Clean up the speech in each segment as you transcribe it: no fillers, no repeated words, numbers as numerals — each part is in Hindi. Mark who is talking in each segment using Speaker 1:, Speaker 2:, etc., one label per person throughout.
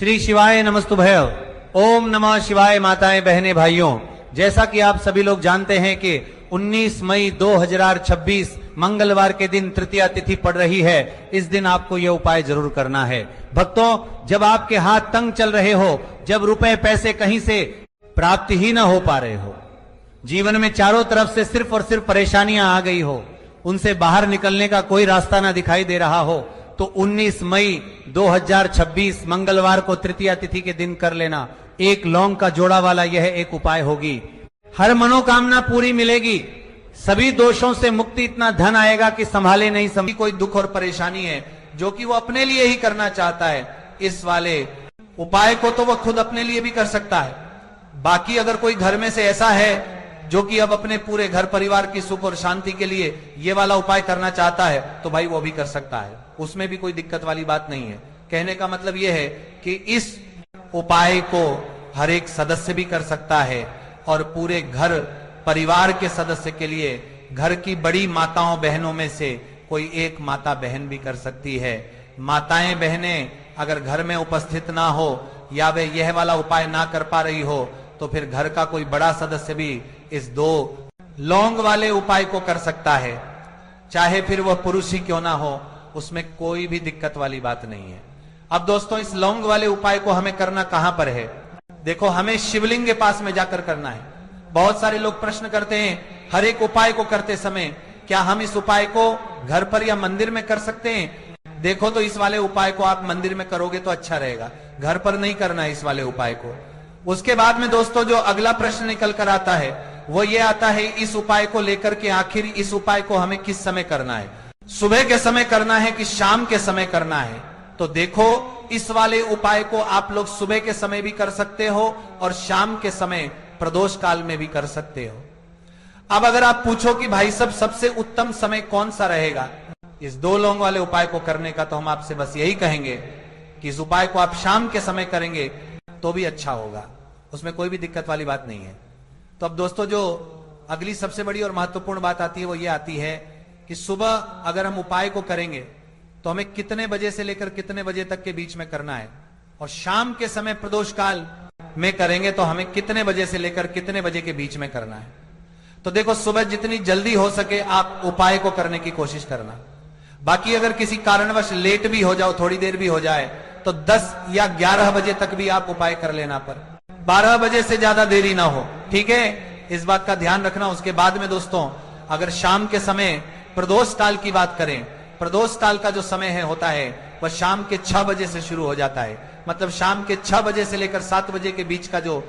Speaker 1: श्री शिवाय नमस्तुभ्य। ओम नमः शिवाय। माताएं बहनें भाइयों, जैसा कि आप सभी लोग जानते हैं कि 19 मई 2026 मंगलवार के दिन तृतीया तिथि पड़ रही है। इस दिन आपको यह उपाय जरूर करना है। भक्तों, जब आपके हाथ तंग चल रहे हो, जब रुपए पैसे कहीं से प्राप्ति ही ना हो पा रहे हो, जीवन में चारों तरफ से सिर्फ और सिर्फ परेशानियां आ गई हो, उनसे बाहर निकलने का कोई रास्ता ना दिखाई दे रहा हो, तो 19 मई 2026 मंगलवार को तृतीया तिथि के दिन कर लेना। एक लौंग का जोड़ा वाला यह एक उपाय होगी। हर मनोकामना पूरी मिलेगी, सभी दोषों से मुक्ति, इतना धन आएगा कि संभाले नहीं संभाले। कोई दुख और परेशानी है जो कि वो अपने लिए ही करना चाहता है, इस वाले उपाय को तो वो खुद अपने लिए भी कर सकता है। बाकी अगर कोई घर में से ऐसा है जो कि अब अपने पूरे घर परिवार की सुख और शांति के लिए ये वाला उपाय करना चाहता है, तो भाई वो भी कर सकता है, उसमें भी कोई दिक्कत वाली बात नहीं है। कहने का मतलब ये है कि इस उपाय को हर एक सदस्य भी कर सकता है और पूरे घर परिवार के सदस्य के लिए घर की बड़ी माताओं बहनों में से कोई एक माता बहन भी कर सकती है। माताएं बहनें अगर घर में उपस्थित ना हो या वे यह वाला उपाय ना कर पा रही हो, तो फिर घर का कोई बड़ा सदस्य भी इस 2 लौंग वाले उपाय को कर सकता है, चाहे फिर वह पुरुष ही क्यों ना हो, उसमें कोई भी दिक्कत वाली बात नहीं है। अब दोस्तों, इस लौंग वाले उपाय को हमें करना कहां पर है? देखो, हमें शिवलिंग के पास में जाकर करना है। बहुत सारे लोग प्रश्न करते हैं हर एक उपाय को करते समय, क्या हम इस उपाय को घर पर या मंदिर में कर सकते हैं? देखो, तो इस वाले उपाय को आप मंदिर में करोगे तो अच्छा रहेगा, घर पर नहीं करना है इस वाले उपाय को। उसके बाद में दोस्तों जो अगला प्रश्न निकल कर आता है वो ये आता है, इस उपाय को लेकर के आखिर इस उपाय को हमें किस समय करना है? सुबह के समय करना है कि शाम के समय करना है? तो देखो, इस वाले उपाय को आप लोग सुबह के समय भी कर सकते हो और शाम के समय प्रदोष काल में भी कर सकते हो। अब अगर आप पूछो कि भाई सब सबसे उत्तम समय कौन सा रहेगा इस 2 लौंग वाले उपाय को करने का, तो हम आपसे बस यही कहेंगे कि इस उपाय को आप शाम के समय करेंगे तो भी अच्छा होगा, उसमें कोई भी दिक्कत वाली बात नहीं है। तो अब दोस्तों, जो अगली सबसे बड़ी और महत्वपूर्ण बात आती है वो ये आती है कि सुबह अगर हम उपाय को करेंगे तो हमें कितने बजे से लेकर कितने बजे तक के बीच में करना है, और शाम के समय प्रदोष काल में करेंगे तो हमें कितने बजे से लेकर कितने बजे के बीच में करना है। तो देखो, सुबह जितनी जल्दी हो सके आप उपाय को करने की कोशिश करना। बाकी अगर किसी कारणवश लेट भी हो जाओ, थोड़ी देर भी हो जाए, तो 10 या 11 बजे तक भी आप उपाय कर लेना, पर 12 बजे से ज्यादा देरी ना हो, ठीक है? इस बात का ध्यान रखना। उसके बाद में दोस्तों, अगर शाम के समय प्रदोष काल की बात करें, प्रदोष काल का जो समय है होता है वह शाम के 6 बजे से शुरू हो जाता है। मतलब शाम के 6 बजे से लेकर 7 बजे के बीच का जो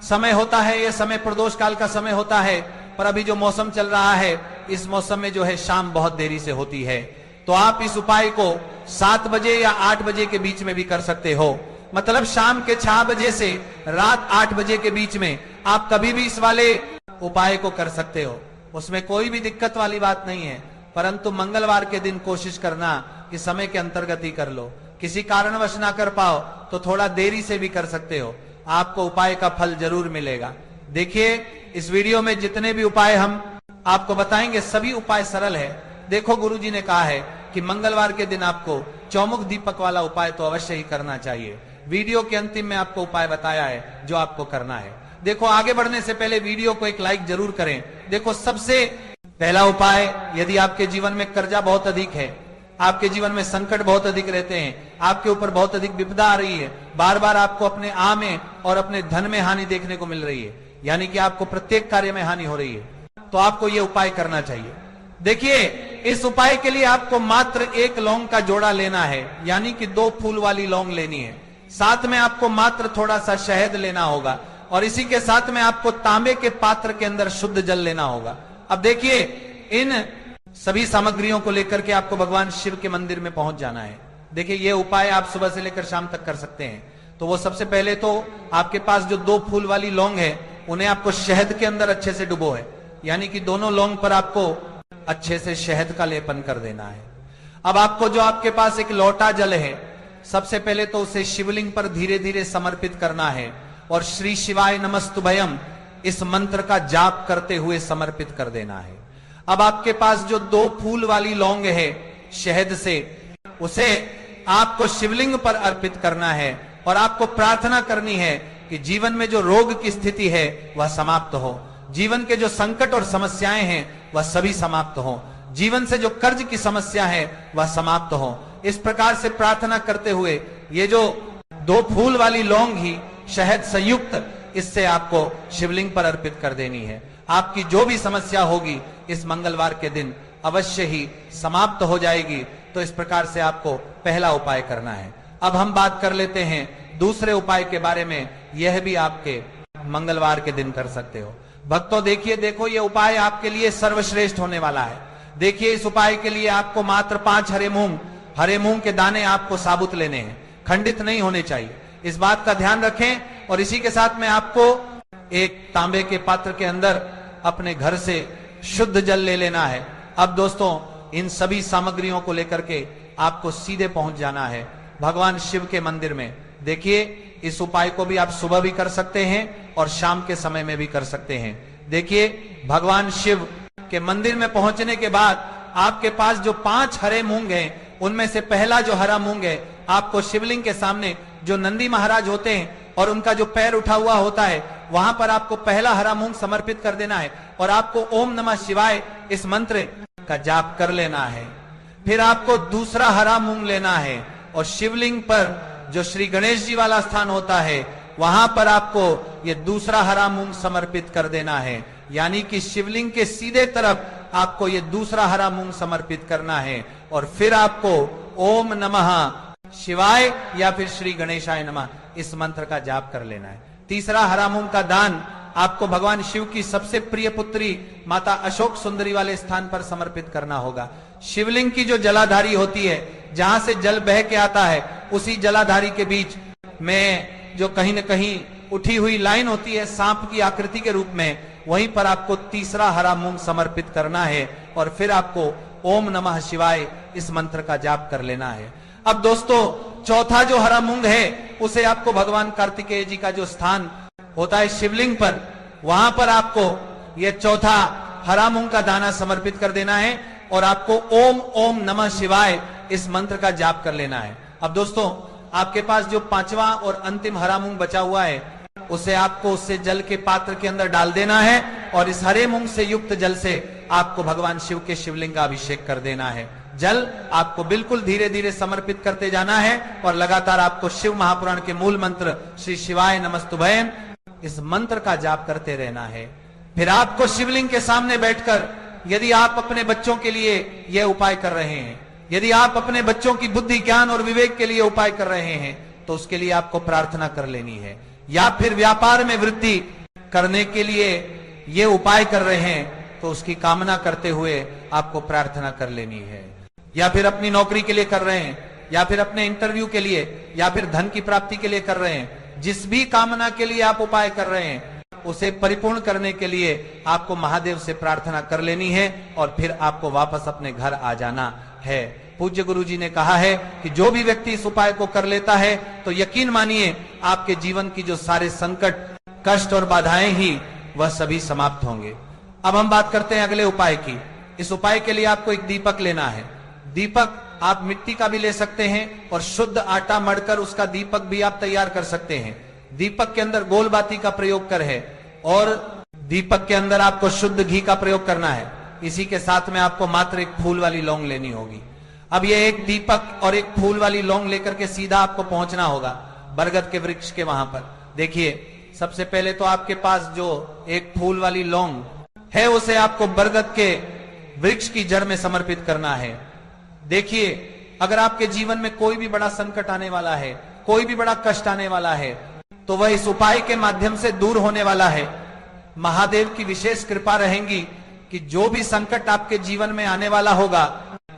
Speaker 1: समय होता है, यह समय प्रदोष काल का समय होता है। पर अभी जो मौसम चल रहा है, इस मौसम में जो है शाम बहुत देरी से होती है, तो आप इस उपाय को 7 बजे या 8 बजे के बीच में भी कर सकते हो। मतलब शाम के 6 बजे से रात 8 बजे के बीच में आप कभी भी इस वाले उपाय को कर सकते हो, उसमें कोई भी दिक्कत वाली बात नहीं है। परंतु मंगलवार के दिन कोशिश करना कि समय के अंतर्गत ही कर लो। किसी कारणवश ना कर पाओ तो थोड़ा देरी से भी कर सकते हो, आपको उपाय का फल जरूर मिलेगा। देखिए, इस वीडियो में जितने भी उपाय हम आपको बताएंगे सभी उपाय सरल है। देखो, गुरुजी ने कहा है कि मंगलवार के दिन आपको चौमुख दीपक वाला उपाय तो अवश्य ही करना चाहिए। वीडियो के अंतिम में आपको उपाय बताया है जो आपको करना है। देखो, आगे बढ़ने से पहले वीडियो को एक लाइक जरूर करें। देखो, सबसे पहला उपाय, यदि आपके जीवन में कर्जा बहुत अधिक है, आपके जीवन में संकट बहुत अधिक रहते हैं, आपके ऊपर बहुत अधिक विपदा आ रही है, बार बार आपको अपने आ में और अपने धन में हानि देखने को मिल रही है, यानी कि आपको प्रत्येक कार्य में हानि हो रही है, तो आपको यह उपाय करना चाहिए। देखिए, इस उपाय के लिए आपको मात्र 1 लौंग का जोड़ा लेना है, यानी कि 2 फूल वाली लौंग लेनी है। साथ में आपको मात्र थोड़ा सा शहद लेना होगा और इसी के साथ में आपको तांबे के पात्र के अंदर शुद्ध जल लेना होगा। अब देखिए, इन सभी सामग्रियों को लेकर के आपको भगवान शिव के मंदिर में पहुंच जाना है। देखिए, ये उपाय आप सुबह से लेकर शाम तक कर सकते हैं। तो वो सबसे पहले तो आपके पास जो 2 फूल वाली लौंग है उन्हें आपको शहद के अंदर अच्छे से डुबो है, यानी कि दोनों लौंग पर आपको अच्छे से शहद का लेपन कर देना है। अब आपको जो आपके पास एक लोटा जल है, सबसे पहले तो उसे शिवलिंग पर धीरे धीरे समर्पित करना है और श्री शिवाय नमस्तुभयम इस मंत्र का जाप करते हुए समर्पित कर देना है। अब आपके पास जो 2 फूल वाली लौंग है शहद से, उसे आपको शिवलिंग पर अर्पित करना है और आपको प्रार्थना करनी है कि जीवन में जो रोग की स्थिति है वह समाप्त हो, जीवन के जो संकट और समस्याएं हैं वह सभी समाप्त हो, जीवन से जो कर्ज की समस्या है वह समाप्त हो। इस प्रकार से प्रार्थना करते हुए ये जो 2 फूल वाली लौंग ही शहद संयुक्त इससे आपको शिवलिंग पर अर्पित कर देनी है। आपकी जो भी समस्या होगी इस मंगलवार के दिन अवश्य ही समाप्त हो जाएगी। तो इस प्रकार से आपको पहला उपाय करना है। अब हम बात कर लेते हैं दूसरे उपाय के बारे में। यह भी आपके मंगलवार के दिन कर सकते हो। भक्तों देखो ये उपाय आपके लिए सर्वश्रेष्ठ होने वाला है। देखिए इस उपाय के लिए आपको मात्र 5 हरे मूंग के दाने आपको साबुत लेने हैं, खंडित नहीं होने चाहिए। इस बात का ध्यान रखें। और इसी के साथ में आपको एक तांबे के पात्र के अंदर अपने घर से शुद्ध जल ले लेना है। अब दोस्तों इन सभी सामग्रियों को लेकर के आपको सीधे पहुंच जाना है भगवान शिव के मंदिर में। देखिए इस उपाय को भी आप सुबह भी कर सकते हैं और शाम के समय में भी कर सकते हैं। देखिए भगवान शिव के मंदिर में पहुंचने के बाद आपके पास जो 5 हरे मूंग हैं उनमें से पहला जो हरा मूंग है आपको शिवलिंग के सामने जो नंदी महाराज होते हैं और उनका जो पैर उठा हुआ होता है वहां पर आपको पहला हरा मूंग समर्पित कर देना है और आपको ओम नमः शिवाय इस मंत्र का जाप कर लेना है। फिर आपको दूसरा हरा मूंग लेना है और शिवलिंग पर जो श्री गणेश जी वाला स्थान होता है वहां पर आपको ये दूसरा हरा मूंग समर्पित कर देना है। यानी कि शिवलिंग के सीधे तरफ आपको ये दूसरा हरा मूंग समर्पित करना है और फिर आपको ओम नमः शिवाय या फिर श्री गणेशाय नमः इस मंत्र का जाप कर लेना है। तीसरा हरा मूंग का दान आपको भगवान शिव की सबसे प्रिय पुत्री माता अशोक सुंदरी वाले स्थान पर समर्पित करना होगा। शिवलिंग की जो जलाधारी होती है, जहां से जल बह के आता है, उसी जलाधारी के बीच में जो कहीं न कहीं उठी हुई लाइन होती है सांप की आकृति के रूप में, वहीं पर आपको तीसरा हरा मूंग समर्पित करना है और फिर आपको ओम नमः शिवाय इस मंत्र का जाप कर लेना है। अब दोस्तों चौथा जो हरा मूंग है उसे आपको भगवान कार्तिकेय जी का जो स्थान होता है शिवलिंग पर, वहां पर आपको यह चौथा हरा मूंग का दाना समर्पित कर देना है और आपको ओम ओम नमः शिवाय इस मंत्र का जाप कर लेना है। अब दोस्तों आपके पास जो 5वां और अंतिम हरा मूंग बचा हुआ है उसे आपको उससे जल के पात्र के अंदर डाल देना है और इस हरे मूंग से युक्त जल से आपको भगवान शिव के शिवलिंग का अभिषेक कर देना है। जल आपको बिल्कुल धीरे धीरे समर्पित करते जाना है और लगातार आपको शिव महापुराण के मूल मंत्र श्री शिवाय नमस्तुभयम इस मंत्र का जाप करते रहना है। फिर आपको शिवलिंग के सामने बैठकर यदि आप अपने बच्चों के लिए यह उपाय कर रहे हैं, यदि आप अपने बच्चों की बुद्धि ज्ञान और विवेक के लिए उपाय कर रहे हैं तो उसके लिए आपको प्रार्थना कर लेनी है। या फिर व्यापार में वृद्धि करने के लिए ये उपाय कर रहे हैं तो उसकी कामना करते हुए आपको प्रार्थना कर लेनी है। या फिर अपनी नौकरी के लिए कर रहे हैं, या फिर अपने इंटरव्यू के लिए, या फिर धन की प्राप्ति के लिए कर रहे हैं, जिस भी कामना के लिए आप उपाय कर रहे हैं उसे परिपूर्ण करने के लिए आपको महादेव से प्रार्थना कर लेनी है और फिर आपको वापस अपने घर आ जाना है। पूज्य गुरु जी ने कहा है कि जो भी व्यक्ति इस उपाय को कर लेता है तो यकीन मानिए आपके जीवन की जो सारे संकट, कष्ट और बाधाएं ही वह सभी समाप्त होंगे। अब हम बात करते हैं अगले उपाय की। इस उपाय के लिए आपको एक दीपक लेना है। दीपक आप मिट्टी का भी ले सकते हैं और शुद्ध आटा मढ़कर उसका दीपक भी आप तैयार कर सकते हैं। दीपक के अंदर गोल बाती का प्रयोग कर है और दीपक के अंदर आपको शुद्ध घी का प्रयोग करना है। इसी के साथ में आपको मात्र एक फूल वाली लौंग लेनी होगी। अब ये एक दीपक और एक फूल वाली लौंग लेकर के सीधा आपको पहुंचना होगा बरगद के वृक्ष के वहां पर। देखिए सबसे पहले तो आपके पास जो एक फूल वाली लौंग है उसे आपको बरगद के वृक्ष की जड़ में समर्पित करना है। देखिए अगर आपके जीवन में कोई भी बड़ा संकट आने वाला है, कोई भी बड़ा कष्ट आने वाला है तो वह इस उपाय के माध्यम से दूर होने वाला है। महादेव की विशेष कृपा रहेगी कि जो भी संकट आपके जीवन में आने वाला होगा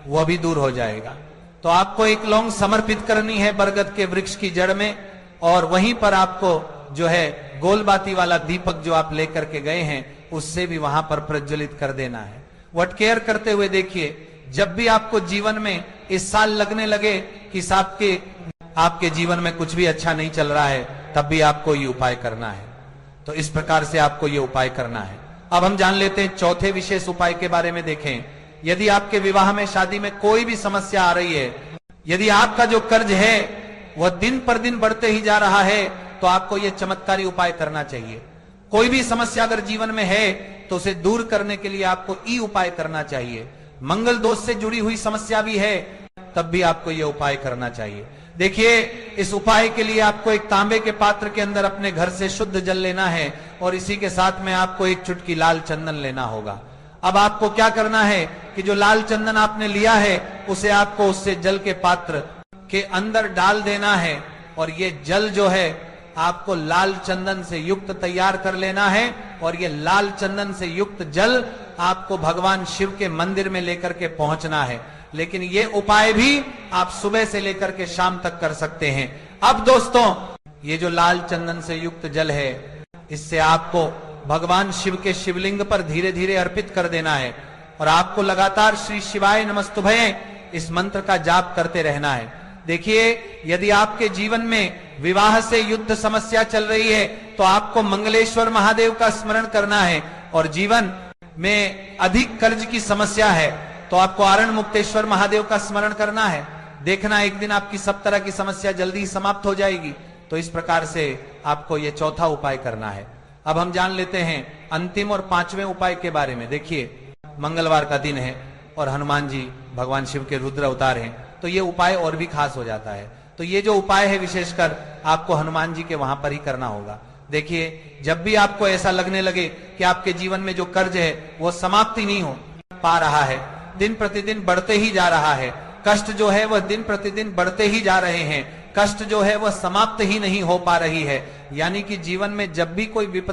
Speaker 1: वह भी दूर हो जाएगा। तो आपको एक लौंग समर्पित करनी है बरगद के वृक्ष की जड़ में और वहीं पर आपको जो है गोलबाती वाला दीपक जो आप लेकर के गए हैं उससे भी वहां पर प्रज्वलित कर देना है। व्हाट केयर करते हुए देखिए जब भी आपको जीवन में इस साल लगने लगे कि आपके जीवन में कुछ भी अच्छा नहीं चल रहा है तब भी आपको ये उपाय करना है। तो इस प्रकार से आपको ये उपाय करना है। अब हम जान लेते हैं चौथे विशेष उपाय के बारे में। देखें यदि आपके विवाह में, शादी में कोई भी समस्या आ रही है, यदि आपका जो कर्ज है वह दिन पर दिन बढ़ते ही जा रहा है, तो आपको यह चमत्कारी उपाय करना चाहिए। कोई भी समस्या अगर जीवन में है तो उसे दूर करने के लिए आपको ई उपाय करना चाहिए। मंगल दोष से जुड़ी हुई समस्या भी है तब भी आपको यह उपाय करना चाहिए। देखिए, इस उपाय के लिए आपको एक तांबे के पात्र के अंदर अपने घर से शुद्ध जल लेना है और इसी के साथ में आपको एक चुटकी लाल चंदन लेना होगा। अब आपको क्या करना है कि जो लाल चंदन आपने लिया है उसे आपको उससे जल के पात्र के अंदर डाल देना है और ये जल जो है आपको लाल चंदन से युक्त तैयार कर लेना है और ये लाल चंदन से युक्त जल आपको भगवान शिव के मंदिर में लेकर के पहुंचना है। लेकिन ये उपाय भी आप सुबह से लेकर के शाम तक कर सकते हैं। अब दोस्तों, ये जो लाल चंदन से युक्त जल है इससे आपको भगवान शिव के शिवलिंग पर धीरे धीरे अर्पित कर देना है और आपको लगातार श्री शिवाय नमस्तुभये इस मंत्र का जाप करते रहना है। देखिए, यदि आपके जीवन में विवाह से युद्ध समस्या चल रही है तो आपको मंगलेश्वर महादेव का स्मरण करना है और जीवन में अधिक कर्ज की समस्या है तो आपको आरण मुक्तेश्वर महादेव का स्मरण करना है। देखना एक दिन आपकी सब तरह की समस्या जल्दी समाप्त हो जाएगी। तो इस प्रकार से आपको यह चौथा उपाय करना है। अब हम जान लेते हैं अंतिम और पांचवें उपाय के बारे में। देखिए, मंगलवार का दिन है और हनुमान जी भगवान शिव के रुद्र अवतार हैं, तो ये उपाय और भी खास हो जाता है। तो ये जो उपाय है विशेषकर आपको हनुमान जी के वहां पर ही करना होगा। देखिए, जब भी आपको ऐसा लगने लगे कि आपके जीवन में जो कर्ज है वो समाप्ति नहीं हो पा रहा है, दिन प्रतिदिन बढ़ते ही जा रहा है, कष्ट जो है वह दिन प्रतिदिन बढ़ते ही जा रहे हैं, कष्ट जो है वह समाप्त ही नहीं हो पा रही है, यानी कि जीवन में जब भी कोई विपत्ति